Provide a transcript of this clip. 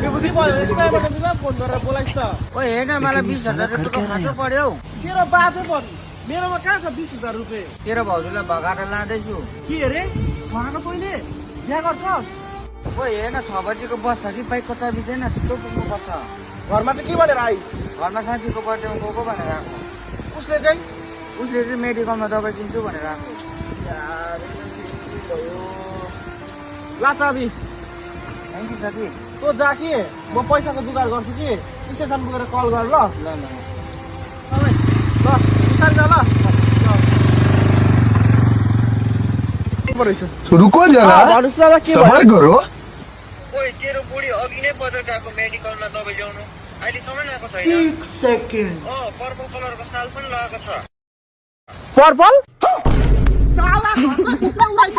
बेबुदी भयो भने चाहिँ कहाँबाट दिमा फोन गरेर बोलाइस् त ओए हेर्न मलाई 20,000 रुपियाँको खाँचो पर्यो हौ तेरो बाटो पर्नु मेरोमा कहाँ छ 20,000 रुपियाँ तेरो भाउजूलाई भगाएर लाँदैछु के अरे उहाँको तैँले बिहा गर्छस् ओए हेर्न 6 बजीको बस छ कि बाइकको चाबी छैन छिटो पुग्नुपर्छ घरमा चाहिँ के भनेर आइस घरमा साथीको बर्थडेमा गएको भनेर आएको उसले चाहिँ मेडिकलमा दबाई किन्छु भनेर आएको ला चाबी थ्याङ्क यू साथी तँ जा कि म पैसाको जुगाड गर्छु कि स्टेसन पुगेर कल गर ल ल बिस्तारै जा ल रुको जरा सबर करो ओए तेरो बुढी अघि नै बजार गएको मेडिकलमा दबाई ल्याउनु अहिलेसम्म आएको छैन 1 सेकेन्ड पर्पल कलरको साल पनि लगाएको छ पर्पल साला घरमा कुत्रा उडाइछ